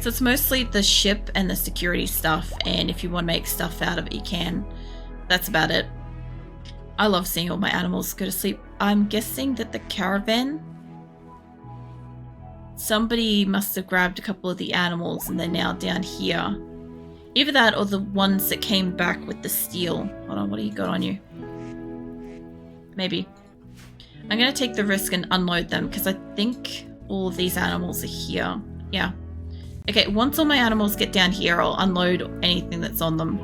So it's mostly the ship and the security stuff, and if you want to make stuff out of it, you can. That's about it. I love seeing all my animals go to sleep. I'm guessing that the caravan, somebody must have grabbed a couple of the animals and they're now down here. Either that or the ones that came back with the steel. Hold on, what do you got on you? Maybe. I'm going to take the risk and unload them because I think all of these animals are here. Yeah. Okay, once all my animals get down here, I'll unload anything that's on them.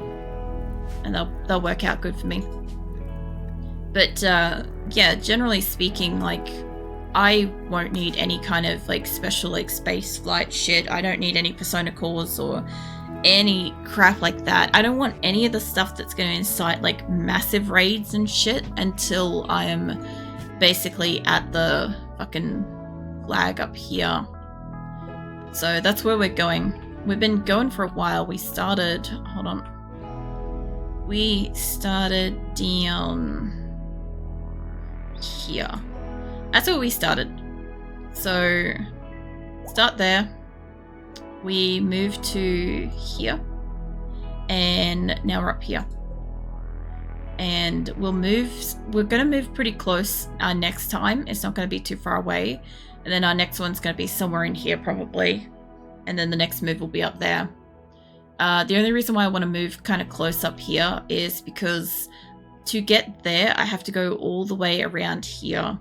And they'll work out good for me. But, yeah, generally speaking, like, I won't need any kind of, like, special, like, space flight shit. I don't need any persona cores or any crap like that. I don't want any of the stuff that's going to incite, like, massive raids and shit until I am basically at the fucking flag up here. So that's where we're going. We've been going for a while. We started... Hold on. We started down here. That's where we started. So, start there. We moved to here. And now we're up here. And we're going to move pretty close our next time. It's not going to be too far away. And then our next one's going to be somewhere in here probably. And then the next move will be up there. The only reason why I want to move kind of close up here is because to get there, I have to go all the way around here.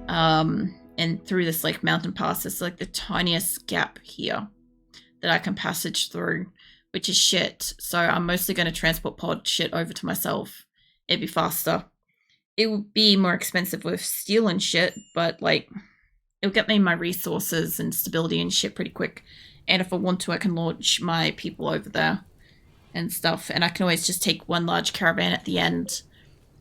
And through this like mountain pass. It's like the tiniest gap here that I can passage through, which is shit. So I'm mostly going to transport pod shit over to myself. It'd be faster. It would be more expensive with steel and shit, but like it'll get me my resources and stability and shit pretty quick. And if I want to, I can launch my people over there and stuff. And I can always just take one large caravan at the end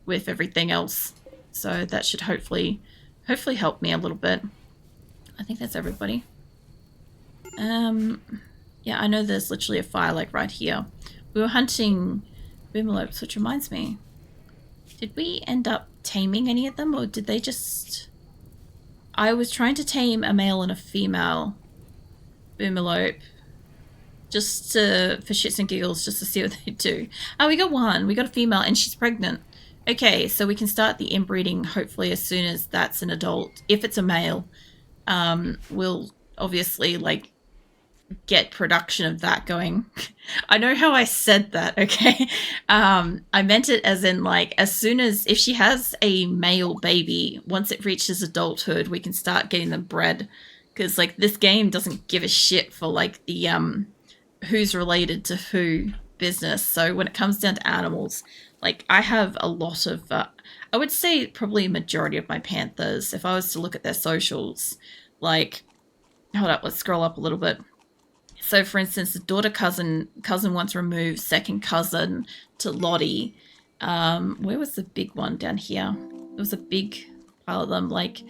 with everything else. So that should hopefully help me a little bit. I think that's everybody. Yeah, I know there's literally a fire like right here. We were hunting boomalopes, which reminds me. Did we end up taming any of them, or did they just... I was trying to tame a male and a female boomalope just for shits and giggles, just to see what they do. Oh, we got one. We got a female and she's pregnant. Okay, so we can start the inbreeding hopefully as soon as that's an adult. If it's a male, we'll obviously like get production of that going. I know how I said that, okay? I meant it as in like as soon as, if she has a male baby, once it reaches adulthood, we can start getting them bred. Because like this game doesn't give a shit for like the who's related to who business. So when it comes down to animals, like I have a lot of, I would say probably a majority of my panthers, if I was to look at their socials, like, hold up, let's scroll up a little bit. So for instance, the daughter cousin once removed, second cousin to Lottie. Where was the big one down here? There was a big pile of them, like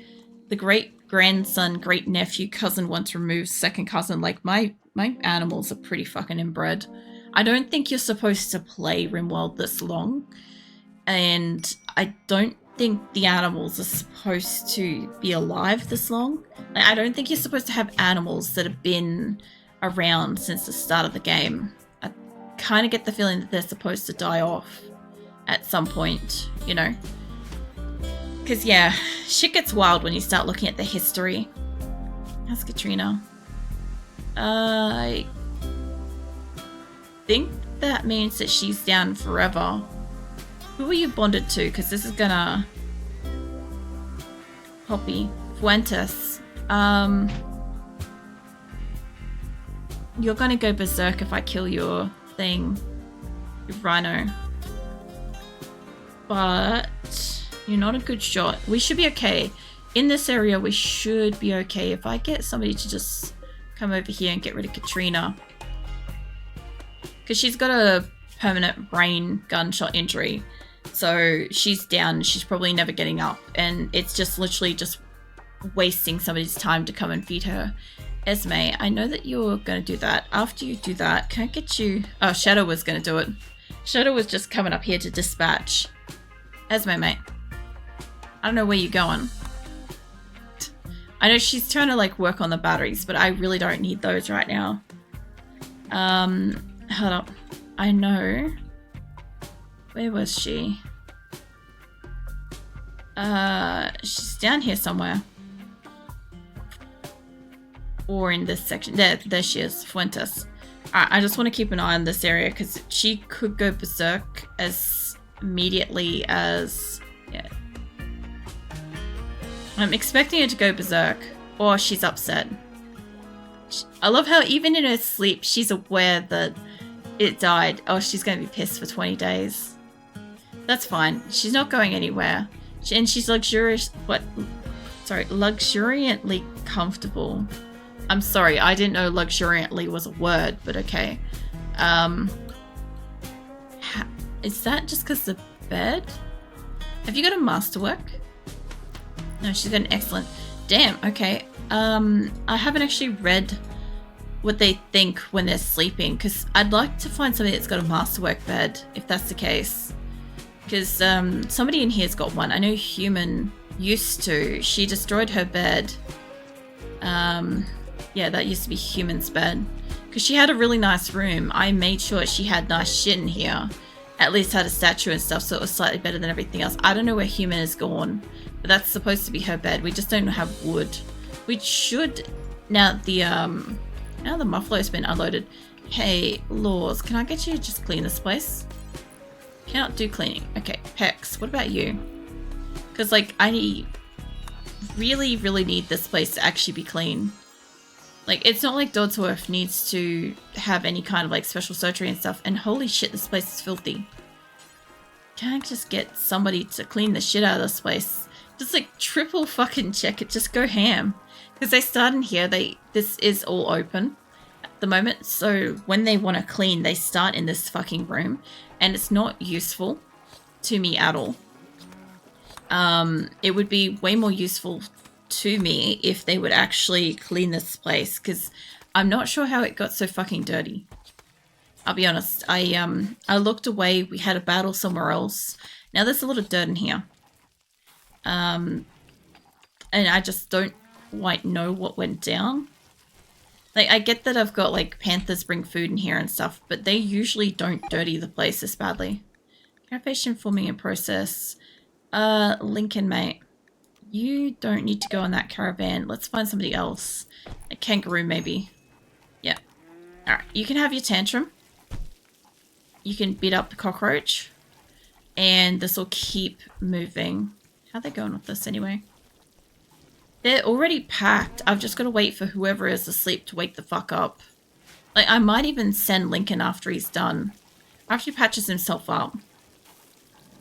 the great grandson, great nephew, cousin once removed, second cousin. Like my animals are pretty fucking inbred. I don't think you're supposed to play RimWorld this long, and I don't think the animals are supposed to be alive this long. Like, I don't think you're supposed to have animals that have been around since the start of the game. I kind of get the feeling that they're supposed to die off at some point, you know? Because, yeah, shit gets wild when you start looking at the history. How's Katrina? I think that means that she's down forever. Who are you bonded to? Because this is gonna... Poppy. Fuentes. You're gonna go berserk if I kill your thing. Your rhino. But... you're not a good shot. We should be okay. In this area, we should be okay. If I get somebody to just come over here and get rid of Katrina. Because she's got a permanent brain gunshot injury. So she's down. She's probably never getting up. And it's just literally just wasting somebody's time to come and feed her. Esme, I know that you're going to do that. After you do that, can I get you... Oh, Shadow was going to do it. Shadow was just coming up here to dispatch. Esme, mate. I don't know where you're going. I know she's trying to like work on the batteries, but I really don't need those right now. Hold up. I know. Where was she? She's down here somewhere. Or in this section. There she is, Fuentes. I just want to keep an eye on this area because she could go berserk as immediately as... Yeah. I'm expecting her to go berserk. Or she's upset. I love how even in her sleep, she's aware that it died. Oh, she's going to be pissed for 20 days. That's fine. She's not going anywhere. And she's luxuriantly comfortable. I'm sorry, I didn't know luxuriantly was a word, but okay. Is that just because the bed? Have you got a masterwork? No, she's got an excellent. Damn, okay. I haven't actually read what they think when they're sleeping, because I'd like to find somebody that's got a masterwork bed, if that's the case. Because somebody in here's got one. I know Human used to. She destroyed her bed. Yeah, that used to be Human's bed. Because she had a really nice room. I made sure she had nice shit in here. At least had a statue and stuff, so it was slightly better than everything else. I don't know where Human is gone, but that's supposed to be her bed. We just don't have wood. We should... Now the muffler's been unloaded. Hey, Laws, can I get you to just clean this place? Cannot do cleaning. Okay, Hex, what about you? Because, like, I really, really need this place to actually be clean. Like, it's not like Dodsworth needs to have any kind of, like, special surgery and stuff. And holy shit, this place is filthy. Can I just get somebody to clean the shit out of this place? Just, like, triple fucking check it. Just go ham. Because they start in here. This is all open at the moment. So when they want to clean, they start in this fucking room. And it's not useful to me at all. It would be way more useful to me if they would actually clean this place, because I'm not sure how it got so fucking dirty. I'll be honest. I looked away. We had a battle somewhere else. Now there's a lot of dirt in here. And I just don't quite know what went down. Like, I get that I've got, like, panthers bring food in here and stuff, but they usually don't dirty the place this badly. Carapace forming in process. Lincoln, mate. You don't need to go on that caravan. Let's find somebody else. A kangaroo, maybe. Yeah. Alright, you can have your tantrum. You can beat up the cockroach. And this will keep moving. How are they going with this anyway? They're already packed. I've just got to wait for whoever is asleep to wake the fuck up. Like, I might even send Lincoln after he's done. After he patches himself up.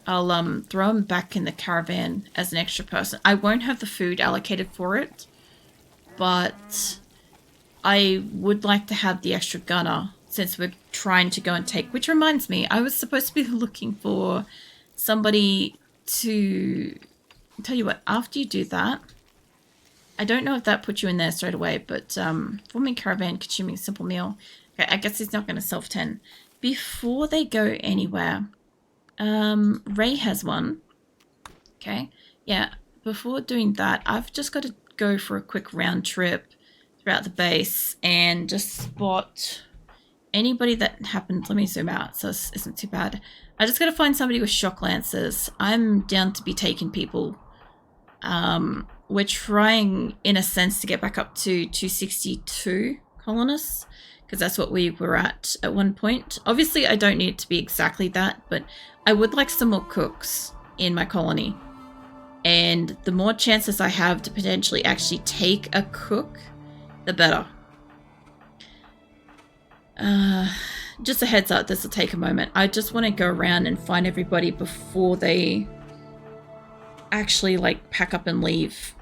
I'll throw him back in the caravan as an extra person. I won't have the food allocated for it. But I would like to have the extra gunner since we're trying to go and take... Which reminds me, I was supposed to be looking for somebody to... I'll tell you what, after you do that... I don't know if that puts you in there straight away, but forming caravan, consuming simple meal. Okay, I guess he's not going to self-tend. Before they go anywhere, Ray has one. Okay, yeah, before doing that, I've just got to go for a quick round trip throughout the base and just spot anybody that happens. Let me zoom out so this isn't too bad. I just got to find somebody with shock lances. I'm down to be taking people. We're trying, in a sense, to get back up to 262 colonists, because that's what we were at one point. Obviously, I don't need it to be exactly that, but I would like some more cooks in my colony. And the more chances I have to potentially actually take a cook, the better. Just a heads up, this will take a moment. I just want to go around and find everybody before they actually, like, pack up and leave.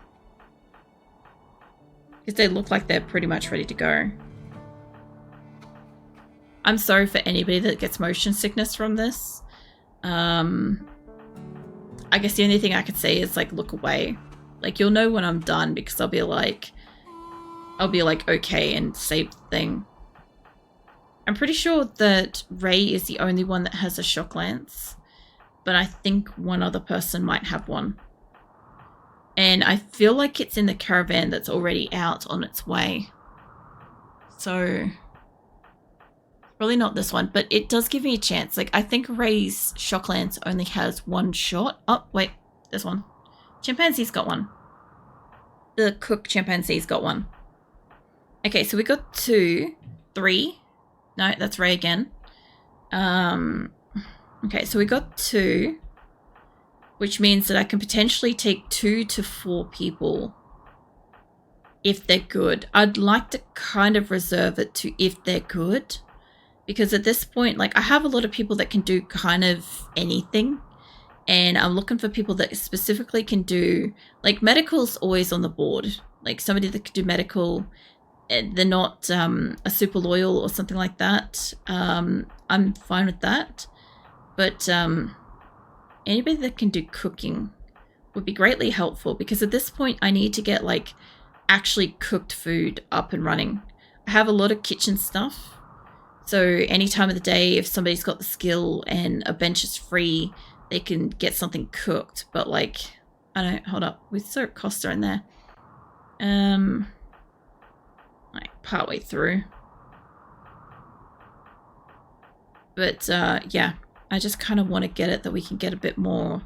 Because they look like they're pretty much ready to go. I'm sorry for anybody that gets motion sickness from this. I guess the only thing I could say is, like, look away. Like, you'll know when I'm done because I'll be like, okay, and save the thing. I'm pretty sure that Ray is the only one that has a shock lance. But I think one other person might have one. And I feel like it's in the caravan that's already out on its way. So Probably not this one, but it does give me a chance. Like, I think Ray's shock lance only has one shot. Oh, wait, there's one. Chimpanzee's got one. The cook chimpanzee's got one. Okay, so we got 2, 3. No, that's Ray again. Okay, so we got 2, which means that I can potentially take 2 to 4 people if they're good. I'd like to kind of reserve it to if they're good, because at this point, like, I have a lot of people that can do kind of anything, and I'm looking for people that specifically can do, like, medical's always on the board. Like, somebody that can do medical, and they're not a super loyal or something like that. I'm fine with that. But anybody that can do cooking would be greatly helpful, because at this point I need to get, like, actually cooked food up and running. I have a lot of kitchen stuff, so any time of the day, if somebody's got the skill and a bench is free, they can get something cooked. But, like, I don't, hold up, we throw Costa in there. Like, partway through. But yeah, I just kind of want to get it that we can get a bit more,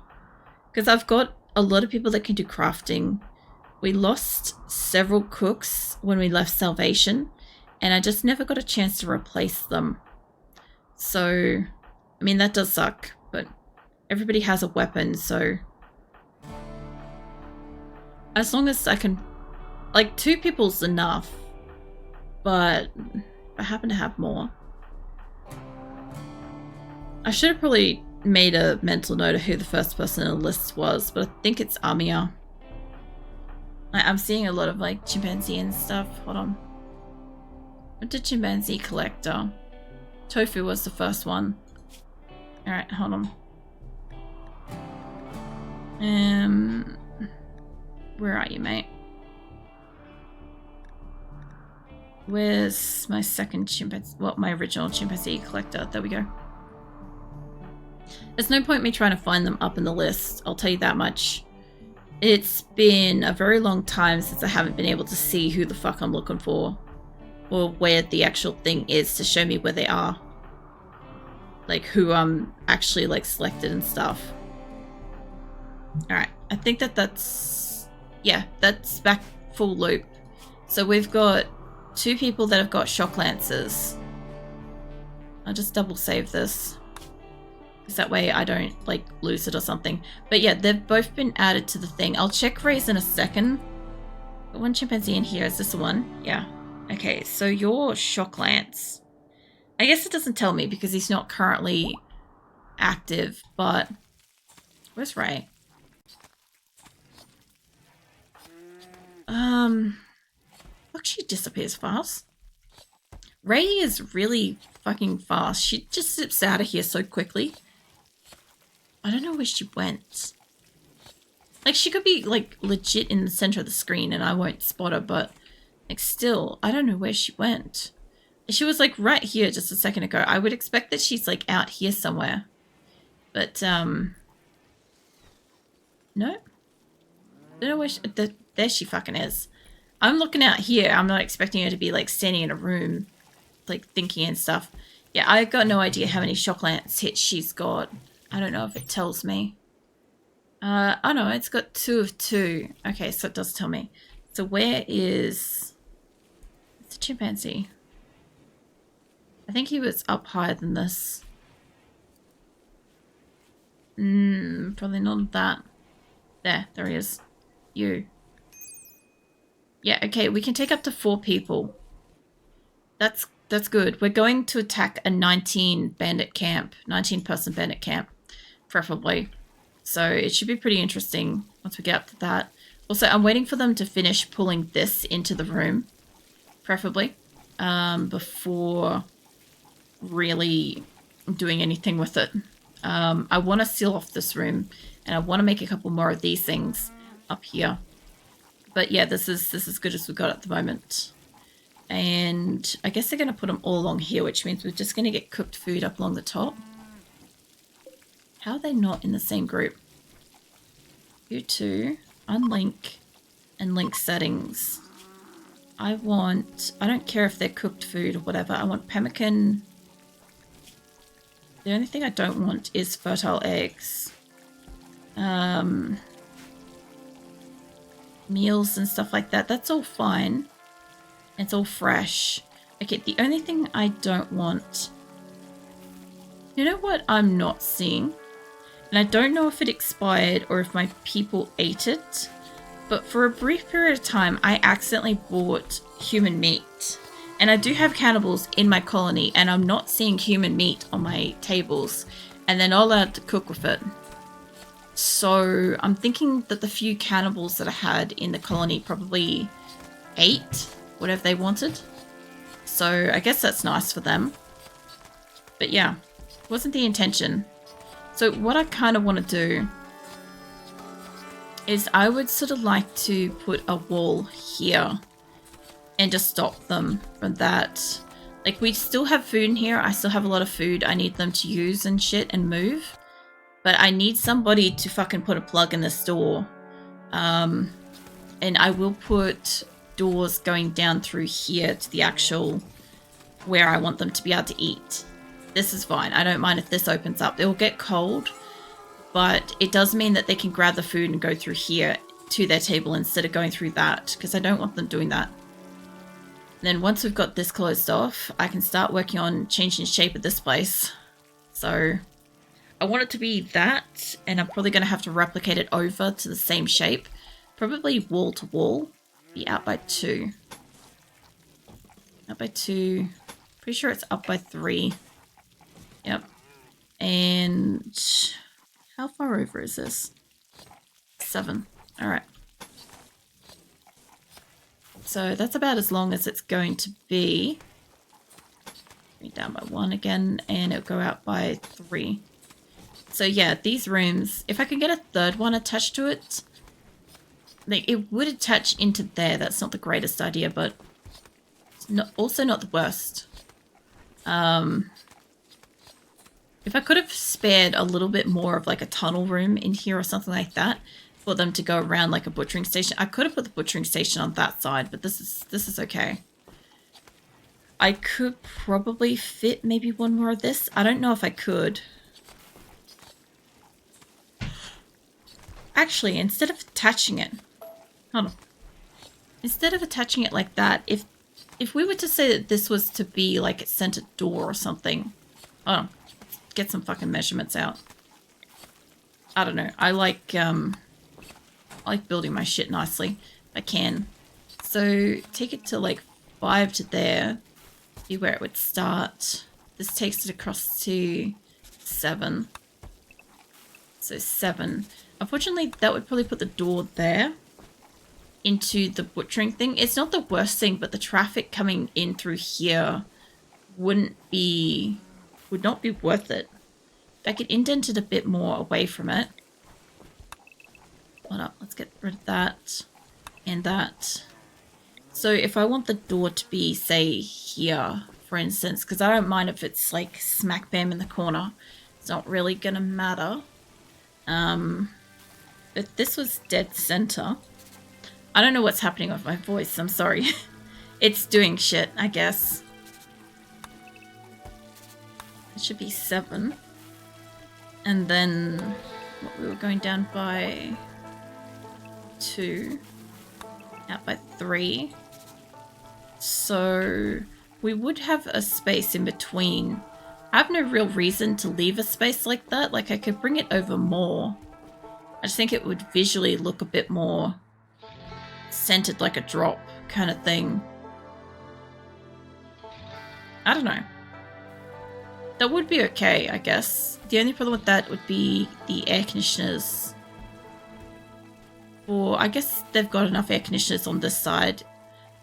because I've got a lot of people that can do crafting. We lost several cooks when we left Salvation, and I just never got a chance to replace them. So, I mean, that does suck, but everybody has a weapon, so as long as I can, like, 2 people's enough, but I happen to have more. I should have probably made a mental note of who the first person on the list was, but I think it's Amia. I'm seeing a lot of, like, chimpanzee and stuff. Hold on. What did chimpanzee collector? Tofu was the first one. Alright, hold on. Where are you, mate? Where's my second chimpanzee? Well, my original chimpanzee collector. There we go. There's no point me trying to find them up in the list, I'll tell you that much. It's been a very long time since I haven't been able to see who the fuck I'm looking for, or where the actual thing is to show me where they are. Like, who I'm actually, like, selected and stuff. Alright, I think that's... yeah, that's back full loop. So we've got 2 people that have got shock lances. I'll just double save this, because that way I don't, like, lose it or something. But yeah, they've both been added to the thing. I'll check Ray's in a second. Got one chimpanzee in here. Is this the one? Yeah. Okay, so your shock lance. I guess it doesn't tell me because he's not currently active, but... where's Ray? Look, she disappears fast. Ray is really fucking fast. She just zips out of here so quickly. I don't know where she went. Like, she could be, like, legit in the center of the screen and I won't spot her, but, like, still, I don't know where she went. She was, like, right here just a second ago. I would expect that she's, like, out here somewhere. But, no? Don't know where she... there she fucking is. I'm looking out here. I'm not expecting her to be, like, standing in a room, like, thinking and stuff. Yeah, I got no idea how many shock lance hits she's got. I don't know if it tells me. Oh no, it's got 2 of 2. Okay, so it does tell me. So where is... it's a chimpanzee. I think he was up higher than this. Probably not that. There he is. You. Yeah, okay, we can take up to 4 people. That's good. We're going to attack a 19 person bandit camp, preferably. So it should be pretty interesting once we get up to that. Also, I'm waiting for them to finish pulling this into the room, preferably, before really doing anything with it. I want to seal off this room, and I want to make a couple more of these things up here. But yeah, this is as good as we've got at the moment. And I guess they're going to put them all along here, which means we're just going to get cooked food up along the top. How are they not in the same group? You two, unlink, and link settings. I don't care if they're cooked food or whatever. I want pemmican The only thing I don't want is fertile eggs. Meals and stuff like that. That's all fine. It's all fresh. Okay, the only thing I don't want... You know what I'm not seeing? And I don't know if it expired or if my people ate it. But for a brief period of time, I accidentally bought human meat. And I do have cannibals in my colony, and I'm not seeing human meat on my tables. And they're not allowed to cook with it. So I'm thinking that the few cannibals that I had in the colony probably ate whatever they wanted. So I guess that's nice for them. But yeah, it wasn't the intention. So what I kind of want to do is I would sort of like to put a wall here and just stop them from that. Like, we still have food in here. I still have a lot of food I need them to use and shit and move. But I need somebody to fucking put a plug in this door. And I will put doors going down through here to the actual where I want them to be able to eat. This is fine. I don't mind if this opens up. It will get cold, but it does mean that they can grab the food and go through here to their table instead of going through that, because I don't want them doing that. And then once we've got this closed off, I can start working on changing the shape of this place. So I want it to be that, and I'm probably going to have to replicate it over to the same shape. Probably wall to wall. Be out by 2. Out by 2. Pretty sure it's up by 3. Yep. And how far over is this? 7. Alright. So that's about as long as it's going to be. Bring it down by 1 again, and it'll go out by 3. So yeah, these rooms, if I can get a third one attached to it, like, it would attach into there. That's not the greatest idea, but it's also not the worst. If I could have spared a little bit more of like a tunnel room in here or something like that for them to go around like a butchering station. I could have put the butchering station on that side, but this is okay. I could probably fit maybe one more of this. I don't know if I could. Actually, instead of attaching it, hold on. Instead of attaching it like that, if we were to say that this was to be like a centered door or something, oh, get some fucking measurements out. I don't know. I like building my shit nicely if I can. So take it to like 5 to there. See where it would start. This takes it across to 7. So 7. Unfortunately, that would probably put the door there into the butchering thing. It's not the worst thing, but the traffic coming in through here would not be worth it. If I could indent it a bit more away from it. Hold up, let's get rid of that and that. So if I want the door to be, say, here, for instance, because I don't mind if it's like smack bam in the corner. It's not really gonna matter. If this was dead center, I don't know what's happening with my voice, I'm sorry. It's doing shit, I guess. It should be 7. And then what, we were going down by 2, out by 3. So we would have a space in between. I have no real reason to leave a space like that. Like, I could bring it over more. I just think it would visually look a bit more centered, like a drop kind of thing. I don't know. That would be okay, I guess. The only problem with that would be the air conditioners. Or I guess they've got enough air conditioners on this side.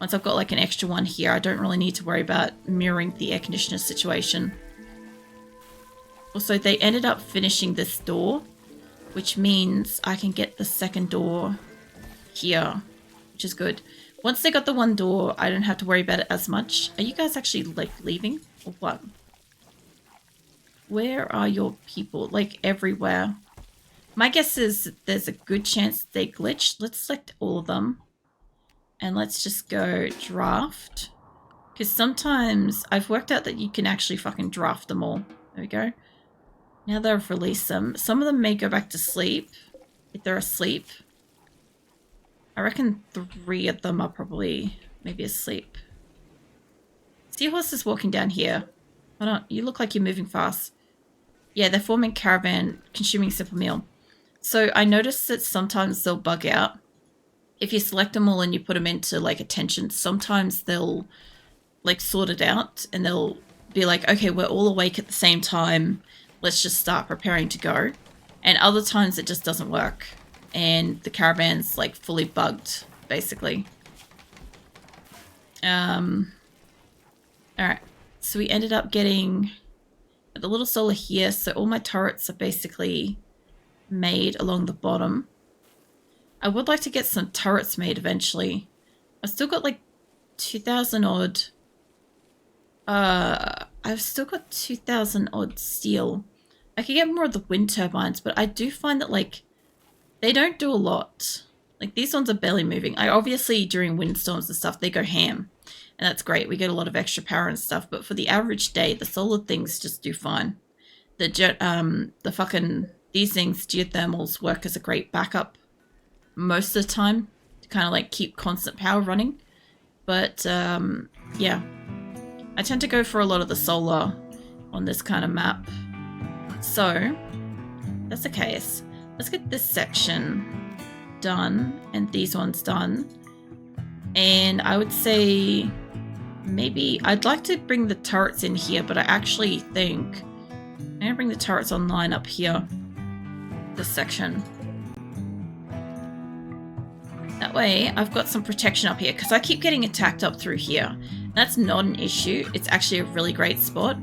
Once I've got like an extra one here, I don't really need to worry about mirroring the air conditioner situation. Also, they ended up finishing this door, which means I can get the second door here, which is good. Once they got the one door, I don't have to worry about it as much. Are you guys actually like leaving or what? Where are your people? Like everywhere. My guess is that there's a good chance they glitched. Let's select all of them. And let's just go draft. Because sometimes I've worked out that you can actually fucking draft them all. There we go. Now that I've released them, some of them may go back to sleep if they're asleep. I reckon 3 of them are probably maybe asleep. Seahorse is walking down here. Hold on, you look like you're moving fast. Yeah, they're forming caravan, consuming simple meal. So I noticed that sometimes they'll bug out. If you select them all and you put them into like attention, sometimes they'll like sort it out and they'll be like, okay, we're all awake at the same time. Let's just start preparing to go. And other times it just doesn't work. And the caravan's like fully bugged, basically. Alright, so we ended up getting the little solar here. So all my turrets are basically made along the bottom. I would like to get some turrets made eventually. I've still got like 2,000 odd. I've still got 2,000 odd steel. I could get more of the wind turbines, but I do find that like they don't do a lot. Like these ones are barely moving. Obviously during windstorms and stuff they go ham, and that's great. We get a lot of extra power and stuff. But for the average day, the solar things just do fine. These things, geothermals, work as a great backup most of the time to kind of like keep constant power running. But yeah, I tend to go for a lot of the solar on this kind of map. So that's the case. Let's get this section done and these ones done. And I would say maybe I'd like to bring the turrets in here, but I actually think I'm gonna bring the turrets online up here, this section. That way I've got some protection up here because I keep getting attacked up through here. That's not an issue. It's actually a really great spot,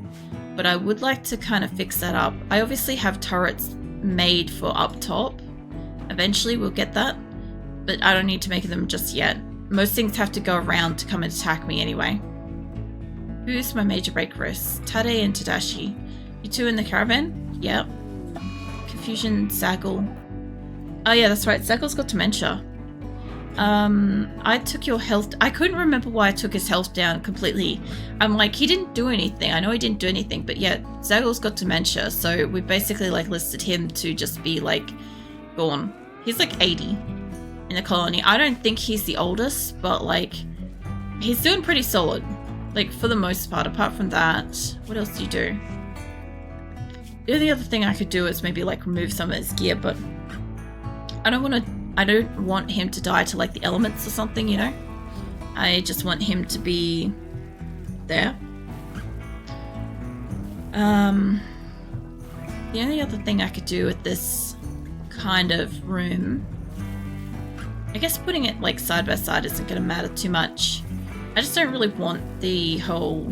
but I would like to kind of fix that up. I obviously have turrets made for up top. Eventually we'll get that, but I don't need to make them just yet. Most things have to go around to come and attack me anyway. Who's my major break risk? Tade and Tadashi. You two in the caravan? Yep. Confusion, Zaggle. Oh yeah, that's right. Zaggle's got dementia. I took your health. I couldn't remember why I took his health down completely. I'm like, he didn't do anything. I know he didn't do anything, but yeah, Zaggle's got dementia. So we basically like listed him to just be like gone. He's like 80 in the colony. I don't think he's the oldest, but like he's doing pretty solid. Like for the most part, apart from that, what else do you do? The only other thing I could do is maybe like remove some of his gear, but I don't want him to die to like the elements or something, you know? I just want him to be there. The only other thing I could do with this kind of room, I guess putting it like side by side isn't going to matter too much. I just don't really want the whole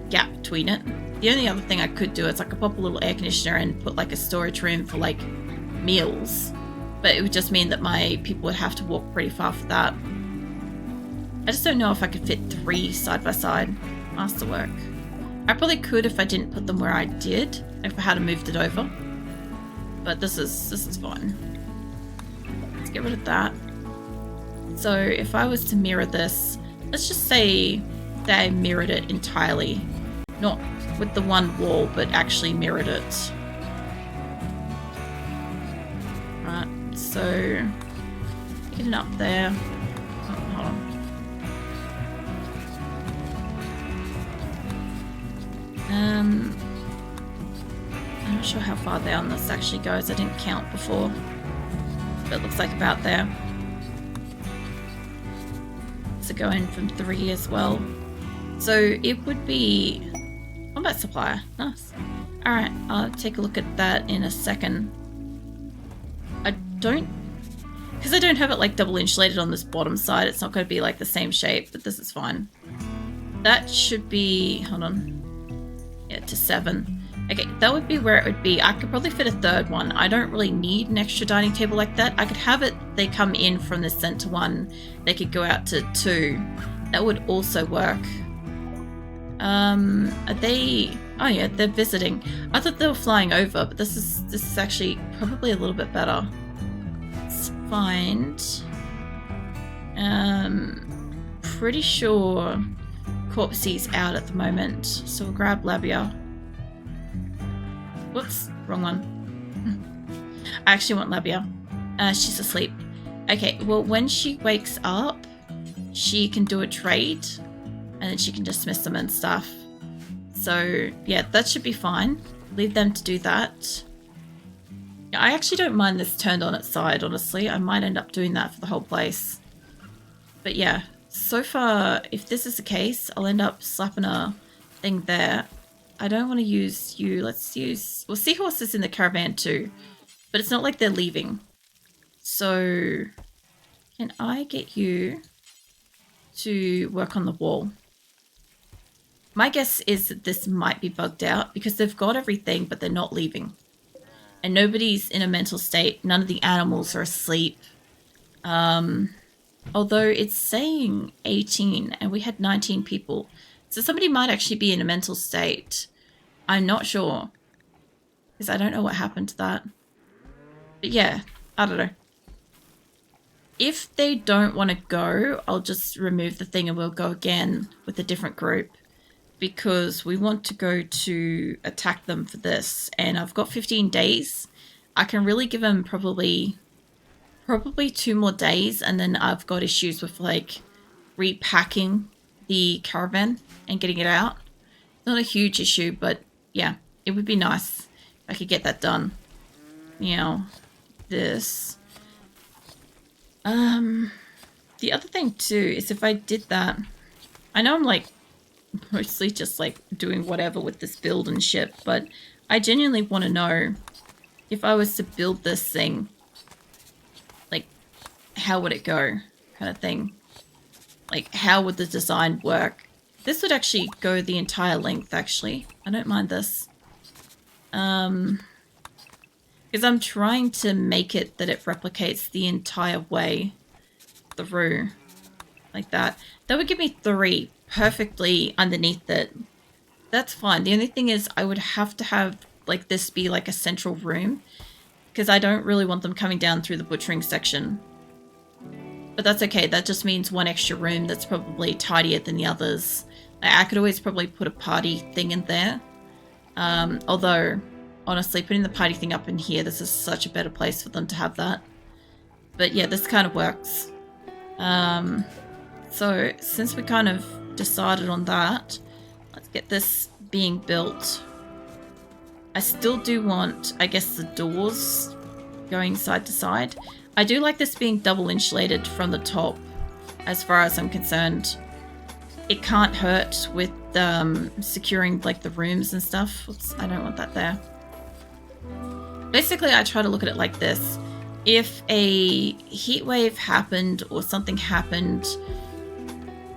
gap between it. The only other thing I could do is I could pop a little air conditioner and put like a storage room for like meals. But it would just mean that my people would have to walk pretty far for that. I just don't know if I could fit 3 side by side. Masterwork. I probably could if I didn't put them where I did, if I had moved it over. But this is fine. Let's get rid of that. So if I was to mirror this, let's just say that I mirrored it entirely. Not with the one wall, but actually mirrored it. Right. So, getting up there. Oh, hold on. I'm not sure how far down this actually goes. I didn't count before, but it looks like about there. So going from 3 as well. So it would be combat supplier. Nice. All right, I'll take a look at that in a second. Because I don't have it like double insulated on this bottom side, it's not going to be like the same shape, but this is fine. That should be, hold on, yeah, to 7. Okay, that would be where it would be. I could probably fit a 3rd one. I don't really need an extra dining table like that. I could have it, they come in from the center one, they could go out to 2. That would also work. Are they, oh yeah, they're visiting. I thought they were flying over, but this is actually probably a little bit better. Let's find, pretty sure Corpsey's out at the moment, so we'll grab Labia. Whoops, Wrong one. I actually want Labia. She's asleep. Okay, well, when she wakes up, she can do a trade, and then she can dismiss them and stuff. So, yeah, that should be fine. Leave them to do that. I actually don't mind this turned on its side, honestly. I might end up doing that for the whole place. But yeah, so far, if this is the case, I'll end up slapping a thing there. I don't want to use you. Let's use... Well, Seahorse is in the caravan too, but it's not like they're leaving. So, can I get you to work on the wall? My guess is that this might be bugged out because they've got everything, but they're not leaving. And nobody's in a mental state. None of the animals are asleep. Although it's saying 18 and we had 19 people. So somebody might actually be in a mental state. I'm not sure. Because I don't know what happened to that. But yeah, I don't know. If they don't want to go, I'll just remove the thing and we'll go again with a different group. Because we want to go to attack them for this. And I've got 15 days. I can really give them probably 2 more days. And then I've got issues with like repacking the caravan and getting it out. Not a huge issue, but yeah, it would be nice if I could get that done. You know, this. The other thing too is if I did that, I know I'm like mostly just like doing whatever with this build and shit, but I genuinely want to know if I was to build this thing, like how would it go kind of thing. Like how would the design work? This would actually go the entire length actually. I don't mind this. Because I'm trying to make it that it replicates the entire way through like that. That would give me 3 perfectly underneath it. That's fine. The only thing is I would have to have like this be like a central room because I don't really want them coming down through the butchering section. But that's okay. That just means 1 extra room that's probably tidier than the others. I could always probably put a party thing in there. Although, honestly, putting the party thing up in here, this is such a better place for them to have that. But yeah, this kind of works. So, since we kind of decided on that, let's get this being built. I still do want, I guess, the doors going side to side. I do like this being double insulated from the top, as far as I'm concerned. It can't hurt with securing like the rooms and stuff. Oops, I don't want that there. Basically, I try to look at it like this. If a heat wave happened or something happened,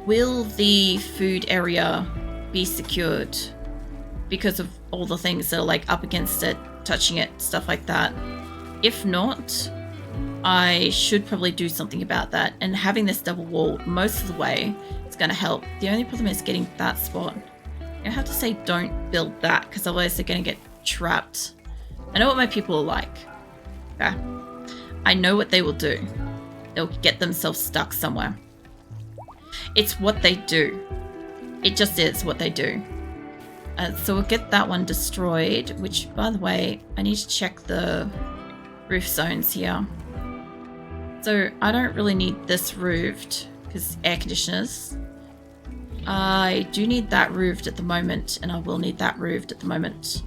will the food area be secured because of all the things that are like up against it, touching it, stuff like that? If not, I should probably do something about that. And having this double wall most of the way is going to help. The only problem is getting that spot. I have to say don't build that because otherwise they're going to get trapped. I know what my people are like. Okay. I know what they will do. They'll get themselves stuck somewhere. It's what they do. It just is what they do. So we'll get that one destroyed, which, by the way, I need to check the roof zones here. So I don't really need this roofed because air conditioners. I do need that roofed at the moment, and I will need that roofed at the moment.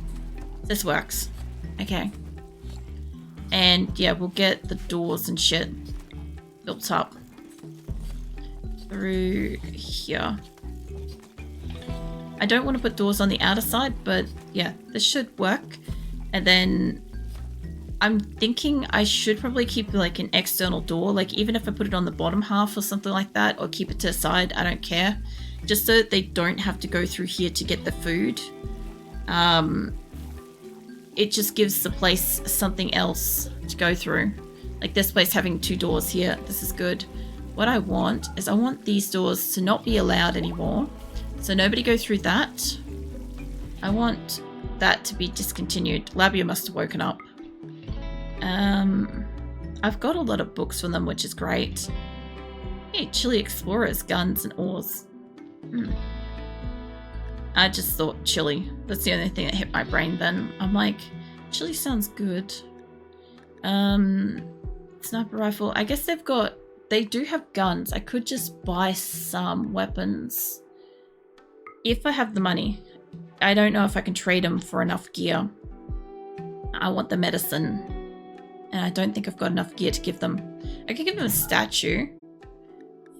This works. Okay. And yeah, we'll get the doors and shit built up through here. I don't want to put doors on the outer side, but yeah, this should work. And then I'm thinking I should probably keep like an external door, like even if I put it on the bottom half or something like that, or keep it to the side, I don't care. Just so that they don't have to go through here to get the food. It just gives the place something else to go through. Like this place having 2 doors here, this is good. What I want is I want these doors to not be allowed anymore. So nobody go through that. I want that to be discontinued. Labia must have woken up. I've got a lot of books from them, which is great. Hey, Chili Explorers, guns and oars. I just thought chili. That's the only thing that hit my brain then. I'm like, Actually sounds good. Sniper rifle. I guess they do have guns. I could just buy some weapons if I have the money. I don't know if I can trade them for enough gear. I want the medicine, and I don't think I've got enough gear to give them. I could give them a statue.